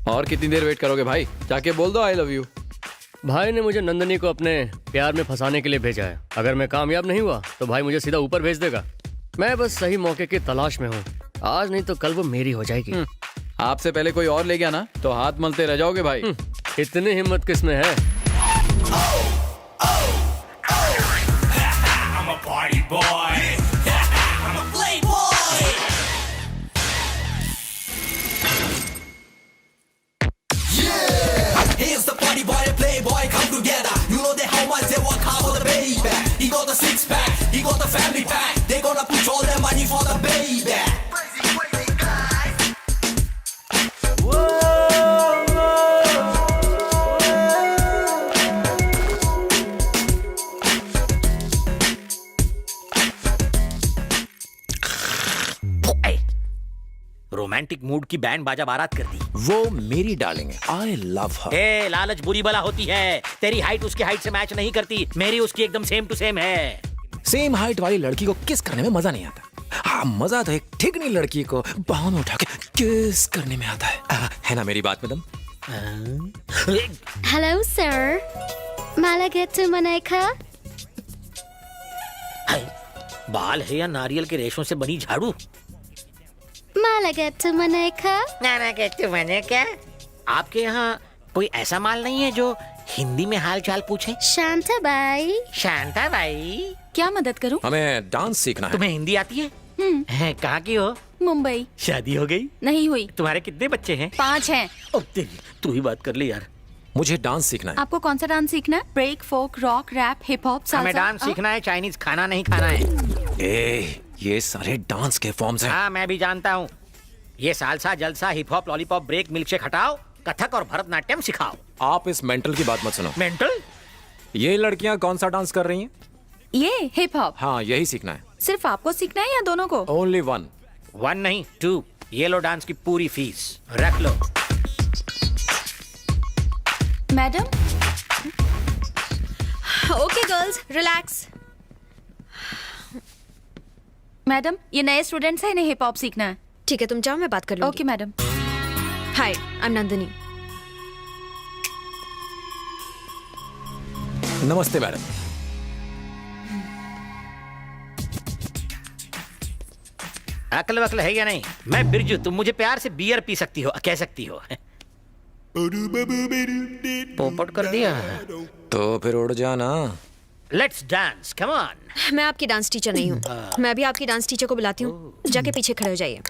और कितनी देर वेट करोगे भाई? जाके बोल दो आई लव यू। भाई ने मुझे नंदनी को अपने प्यार में फंसाने के लिए भेजा है। अगर मैं कामयाब नहीं हुआ तो भाई मुझे सीधा ऊपर भेज देगा। मैं बस सही मौके की तलाश में हूँ। आज नहीं तो कल वो मेरी हो जाएगी। आपसे पहले कोई और ले गया ना तो हाथ मलते रह जाओगे भाई। इतनी हिम्मत किस में है? I'm a party boy. I'm a playboy. Yeah, here's the party boy and playboy come together. You know they how much they work hard for the baby. He got the six pack, he got the family pack. They gonna put all their money for the baby. Romantic mood की band बाजा बारात कर दी। वो मेरी darling है, I love हर। ए, लालच बुरी बला होती है। तेरी हाइट उसकी हाइट से मैच नहीं करती, मेरी उसकी एकदम सेम टू सेम है। सेम हाइट वाली लड़की को किस करने में मजा नहीं आता। हाँ, मजा तो एक ठिकनी लड़की को बाहों में उठा के किस करने में आता है ना मेरी बात madam? Hello, sir. Mala get to Manaika? बाल है या नारियल के रेशों से बनी झाड़ू? Mala get to Manaika? नाना कहते मैंने क्या? आपके यहाँ कोई ऐसा माल नहीं है जो हिंदी में हाल चाल पूछे? Shanta bai. शांता भाई, क्या मदद करूं? हमें डांस सीखना है। तुम्हें हिंदी आती है? कहाँ की हो? मुंबई। शादी हो गई? नहीं हुई। तुम्हारे कितने बच्चे हैं? 5 हैं। ओ तेरी, तू ही बात कर ले यार। मुझे डांस सीखना है। आपको कौन सा डांस सीखना है? Break, folk, rock, rap, hip hop, salsa? हमें डांस सीखना है, चाइनीज खाना नहीं खाना है। ए, ये सारे डांस के फॉर्म्स हैं। हाँ, मैं भी जानता हूँ। ये सालसा, जलसा, hip hop, lollipop, break, milkshake हटाओ, कथक और भरतनाट्यम सिखाओ। आप इस मेंटल की बात मत सुनो। मेंटल? ये लड़कियां कौन सा डांस कर रही हैं? ये हिप हॉप। हाँ, यही सीखना है। सिर्फ आपको सीखना है या दोनों को? Only one. 1 नहीं 2। ये लो डांस की पूरी फीस, रख लो। Madam? Okay girls, relax. Madam, ये नए स्टूडेंट्स हैं, इन्हें हिप हॉप सीखना है। ठीक है, तुम जाओ, मैं बात कर लूंगी। Okay madam. Hi, I am Nandini. नमस्ते मैडम। अकल वकल है या नहीं? मैं बिरजू, तुम मुझे प्यार से बियर पी सकती हो, कह सकती हो। पोपट कर दिया। तो फिर उड़ जाना। Let's dance, come on. मैं आपकी डांस टीचर नहीं हूँ। मैं अभी आपकी डांस टीचर को बुलाती हूँ। जाके पीछे खड़े हो जाइए।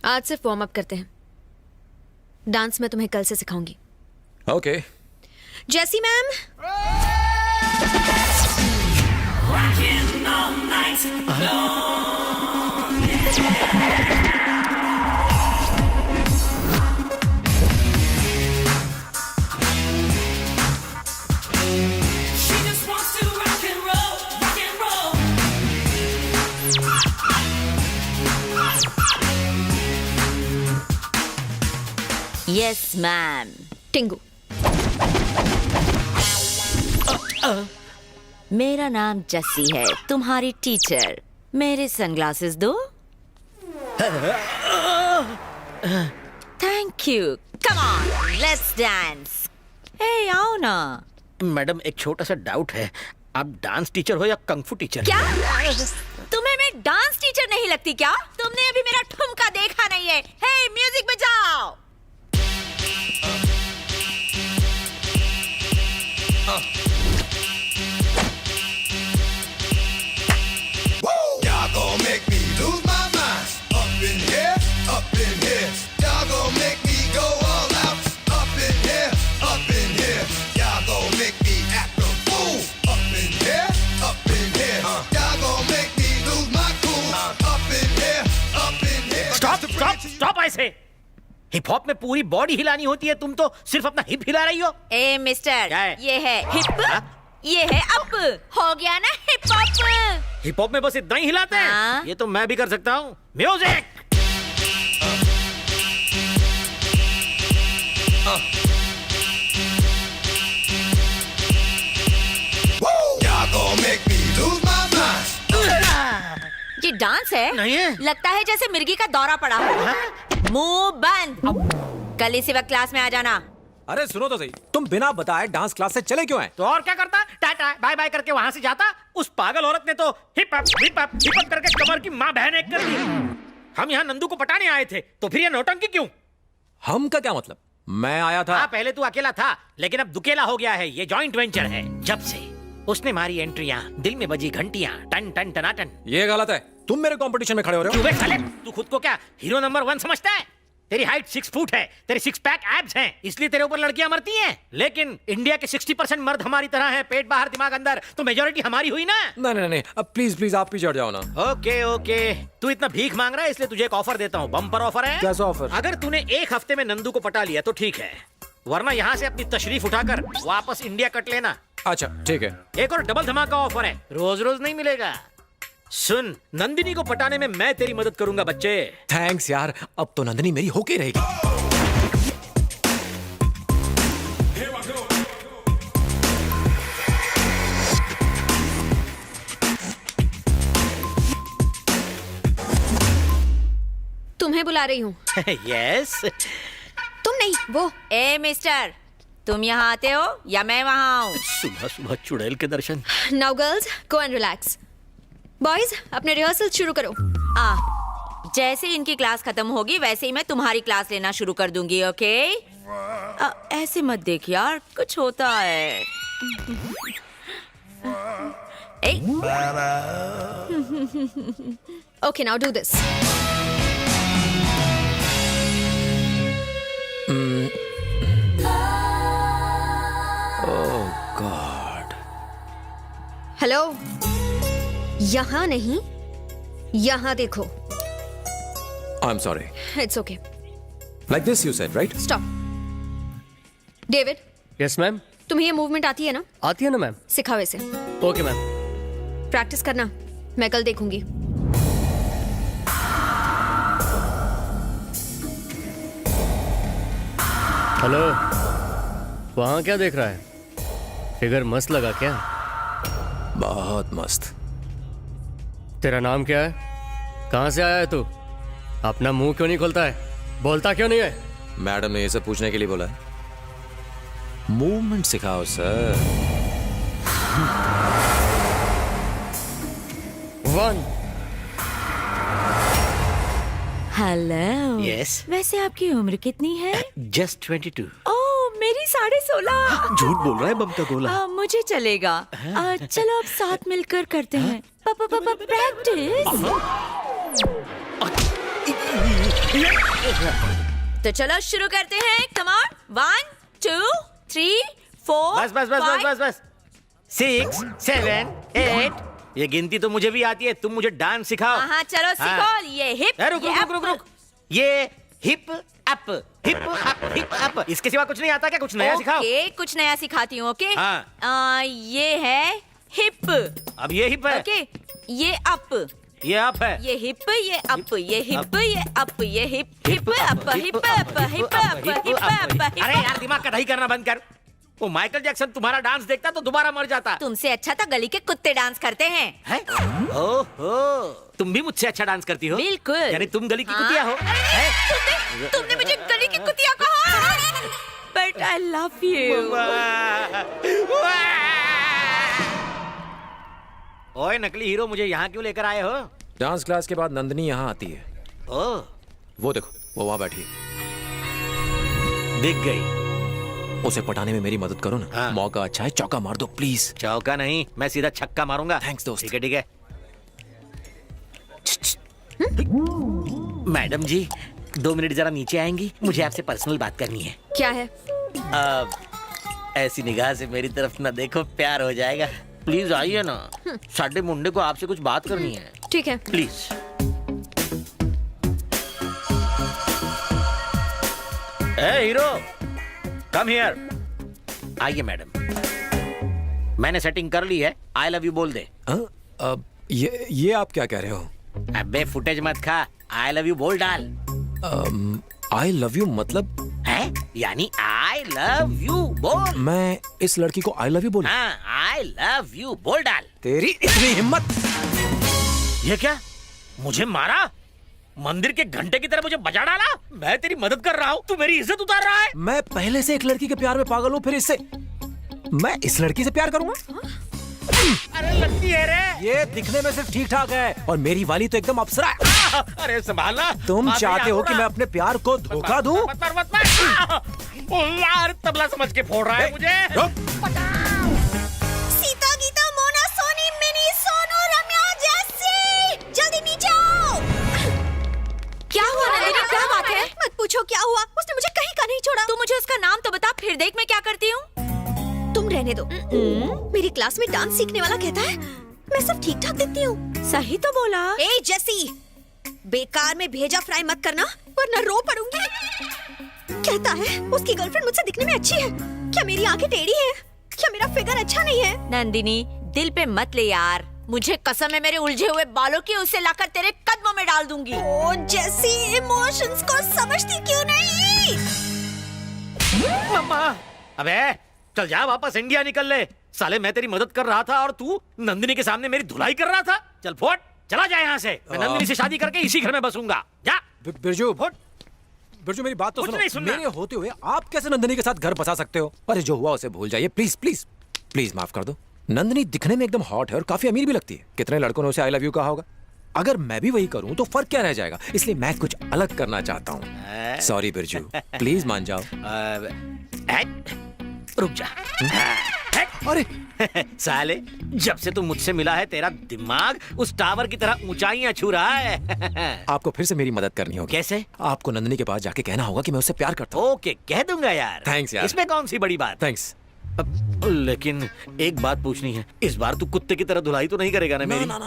आज सिर्फ वार्म अप करते हैं। डांस मैं तुम्हें कल से सिखाऊंगी। ओके। जैसी ma'am. She just wants to rock and roll, rock and roll. Yes ma'am. टिंगू। मेरा नाम जस्सी है, तुम्हारी टीचर। मेरे सनग्लासेस दो। Thank you. Come on, let's dance. ए, आओ ना। मैडम, एक छोटा सा डाउट है, आप डांस टीचर हो या कंगफू टीचर? क्या तुम्हें मैं डांस टीचर नहीं लगती क्या? तुमने अभी मेरा ठुमका देखा नहीं है। हे, म्यूजिक बजाओ। Y'all gon' make me lose my mind. Up in here, up in here. Y'all gon' make me go all out. Up in here, up in here. Y'all gon' make me act a fool. Up in here, up in here. Y'all gon' make me lose my cool. Up in here, up in here. Stop stop stop! ऐसे hip hop में पूरी body हिलानी होती है, तुम तो सिर्फ अपना hip हिला रही हो। ए मिस्टर, क्या है? ये है हिप, हाँ? ये है अप। हो गया ना हिप हॉप? हिप हॉप में बस इतना ही हिलाते हैं? हाँ? ये तो मैं भी कर सकता हूँ। Music! Y'all gon' make me lose my mind. ये डांस है? नहीं है। लगता है जैसे मिर्गी का दौरा पड़ा हो। मुंह बंद। कल इसी वक्त क्लास में आ जाना। अरे सुनो तो सही, तुम बिना बताए डांस क्लास से चले क्यों आए? तो और क्या करता? टाटा बाय बाय करके वहां से जाता। उस पागल औरत ने तो hip hop hip hop hip hop करके कमर की माँ बहन एक कर दी। हम यहाँ नंदू को पटाने आए थे, तो फिर ये नौटंकी क्यों? हम का क्या मतलब? मैं आया था। हाँ, पहले तू अकेला था, लेकिन अब दुकेला हो गया है। ये जॉइंट वेंचर है। जब से उसने मारी एंट्रियां, दिल में बजी घंटियां, टन टन टनाटन। ये गलत है, तुम मेरे कंपटीशन में खड़े हो रहे हो। क्यों बे साले? तू खुद को क्या हीरो नंबर 1 समझता है? तेरी हाइट 6 फुट है, तेरे 6 पैक एब्स हैं, इसलिए तेरे ऊपर लड़कियां मरती हैं। लेकिन इंडिया के 60% मर्द हमारी तरह हैं, पेट बाहर दिमाग अंदर, तो मेजोरिटी हमारी हुई ना। नहीं नहीं नहीं, अब प्लीज प्लीज आप पीछे हट जाओ ना। ओके ओके, तू इतना भीख मांग रहा है, इसलिए तुझे एक ऑफर देता हूँ। बम्पर ऑफर है। कैसा ऑफर? अगर तूने एक हफ्ते में नंदू को पटा लिया तो ठीक है, वरना यहाँ से अपनी तशरीफ उठाकर वापस इंडिया कट लेना। अच्छा ठीक है। एक और डबल धमाका ऑफर है, रोज रोज नहीं मिलेगा। सुन, नंदिनी को पटाने में मैं तेरी मदद करूंगा बच्चे। थैंक्स यार, अब तो नंदिनी मेरी होके रहेगी। तुम्हें बुला रही हूँ। यस। तुम नहीं, वो। ए मिस्टर, तुम यहाँ आते हो या मैं वहाँ आऊँ? सुबह सुबह चुड़ैल के दर्शन। Now girls, go and relax. Boys, अपने रिहर्सल शुरू करो। जैसे ही इनकी क्लास खत्म होगी वैसे ही मैं तुम्हारी क्लास लेना शुरू कर दूंगी। ओके? ऐसे मत देख यार, कुछ होता है। Okay, now do this. Oh God. Hello, यहाँ नहीं, यहाँ देखो। I am sorry. It's okay. Like this you said, right? Stop. David, yes ma'am. तुम्हें ये मूवमेंट आती है ना? आती है ना मैम। सिखाओ इसे। Okay ma'am. प्रैक्टिस करना, मैं कल देखूंगी। हेलो, वहाँ क्या देख रहा है? फिगर मस्त लगा क्या? बहुत मस्त। तेरा नाम क्या है? कहाँ से आया है तू? अपना मुंह क्यों नहीं खोलता है? बोलता क्यों नहीं है? मैडम ने ये सब पूछने के लिए बोला है। मूवमेंट सिखाओ सर। 1 हेलो। यस। वैसे आपकी उम्र कितनी है? जस्ट 22। ओह, मेरी 16.5। झूठ बोल रहा है बम का गोला। मुझे चलेगा। चलो अब साथ मिलकर करते हैं। प्रैक्टिस। तो चलो शुरू करते हैं। Come on. 1 2 3 4 बस बस बस बस बस बस। 6 7 8। ये गिनती तो मुझे भी आती है, तुम मुझे डांस सिखाओ। हाँ चलो सीखो। ये हिप, रुक रुक रुक रुक। ये hip up hip up hip up, इसके सिवा कुछ नहीं आता क्या? कुछ नया सिखाओ। ओके, कुछ नया सिखाती हूँ। ओके? हाँ। ये है हिप। अब ये हिप है। ओके, ये अप, ये अप है। ये हिप, ये अप, ये हिप, ये अप, ये hip, hip up, hip up, hip up, hip up. अरे यार, दिमाग का दही करना बंद कर। वो माइकल जैक्सन तुम्हारा डांस देखता तो दोबारा मर जाता। तुमसे अच्छा तो गली के कुत्ते डांस करते हैं। है? ओहो, तुम भी मुझसे अच्छा डांस करती हो? बिल्कुल। यानी तुम गली की हाँ? कुतिया हो? तुमने मुझे गली की कुतिया कहा। But I love you. ओए नकली हीरो, मुझे यहाँ क्यों लेकर आए हो? डांस क्लास के बाद नंदिनी यहाँ आती है। ओह, वो देखो, वो वहां बैठी है। दिख गई। उसे पटाने में मेरी मदद करो ना। हाँ। मौका अच्छा है, चौका मार दो प्लीज। चौका नहीं, मैं सीधा छक्का मारूंगा। थैंक्स दोस्त। ठीक है ठीक है। मैडम जी, 2 मिनट जरा नीचे आएंगी? मुझे आपसे पर्सनल बात करनी है। क्या है? ऐसी निगाह से मेरी तरफ ना देखो, प्यार हो जाएगा। प्लीज आइए ना, साडे मुंडे को आपसे कुछ बात करनी है। ठीक है। Please. A hero, come here. आइए मैडम, मैंने सेटिंग कर ली है। आई लव यू बोल दे। ये आप क्या कह रहे हो? अबे फुटेज मत खा, आई लव यू बोल डाल। आई लव यू मतलब? है? यानी आई लव यू बोल। मैं इस लड़की को आई लव यू बोलूं? हाँ, आई लव यू बोल डाल। तेरी इतनी हिम्मत? ये क्या? मुझे मारा? मंदिर के घंटे की तरह मुझे बजा डाला? मैं तेरी मदद कर रहा हूँ, तू मेरी इज्जत उतार रहा है। मैं पहले से एक लड़की के प्यार में पागल हूँ, फिर इससे मैं इस लड़की से प्यार करूंगा? अरे लड़की है रे। ये दिखने में सिर्फ ठीक ठाक है और मेरी वाली तो एकदम अप्सरा है। अरे संभालना। तुम आगे चाहते हो आओ कि ना। मैं अपने प्यार को धोखा दूं? मत ओ यार, तबला समझ के फोड़ रहा है मुझे। सीता गीता मोना सोनी मिनी सोनू रम्या जैसी जल्दी नीचे आओ। क्या हुआ नंदिनी, क्या बात है? मत पूछो क्या हुआ, उसने मुझे कहीं का नहीं छोड़ा। तू मुझे उसका नाम तो बता, फिर देख मैं क्या करती हूँ। तुम रहने दो। मेरी क्लास में डांस सीखने वाला कहता है मैं सब ठीक ठाक दिखती हूँ। सही तो बोला। ए जैसी, बेकार में भेजा फ्राई मत करना वरना रो पड़ूंगी। कहता है उसकी गर्लफ्रेंड मुझसे दिखने में अच्छी है। क्या मेरी आंखें टेढ़ी हैं? क्या मेरा फिगर अच्छा नहीं है? नंदिनी, दिल पे मत ले यार, मुझे कसम है मेरे उलझे हुए बालों की, उसे लाकर तेरे कदमों में डाल दूंगी। ओ जैसी, इमोशंस को समझती क्यों नहीं? मम्मा, अबे चल जा, वापस इंडिया निकल ले। साले मैं तेरी मदद कर रहा था और तू नंदिनी के सामने मेरी धुलाई कर रहा था। चल फोट, चला जा यहाँ से। मैं नंदिनी से शादी करके इसी घर में बसूंगा। जा बिरजू, फोट। बिरजू मेरी बात तो कुछ सुनो। नहीं सुनना। मेरे होते हुए आप कैसे नंदिनी के साथ घर बसा सकते हो? अरे जो हुआ उसे भूल जाइए, प्लीज प्लीज प्लीज माफ कर दो। नंदिनी दिखने में एकदम हॉट है और काफी अमीर भी लगती है। कितने लड़कों ने उसे आई लव यू कहा होगा। अगर मैं भी वही करूं तो फर्क क्या रह जाएगा? इसलिए मैं कुछ अलग करना चाहता हूँ। सॉरी बिरजू, प्लीज मान जाओ। रुक जा। अरे साले, जब से तू मुझसे मिला है तेरा दिमाग उस टावर की तरह ऊंचाइयां छू रहा है। आपको फिर से मेरी मदद करनी होगी। कैसे? आपको नंदिनी के पास जाके कहना होगा कि मैं उससे प्यार करता हूँ। ओके, कह दूंगा यार। Thanks यार। इसमें कौन सी बड़ी बात? थैंक्स। लेकिन एक बात पूछनी है, इस बार तू कुत्ते की तरह धुलाई तो नहीं करेगा ना मेरी? ना।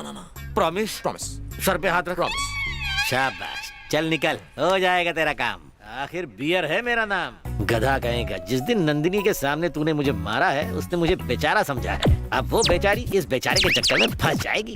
प्रॉमिस? प्रॉमिस। सर पे हाथ रख। प्रॉमिस। शाबाश, चल निकल, हो जाएगा तेरा काम। आखिर बियर है मेरा नाम। गधा कहेगा, जिस दिन नंदिनी के सामने तूने मुझे मारा है उसने मुझे बेचारा समझा है। अब वो बेचारी इस बेचारे के चक्कर में फंस जाएगी।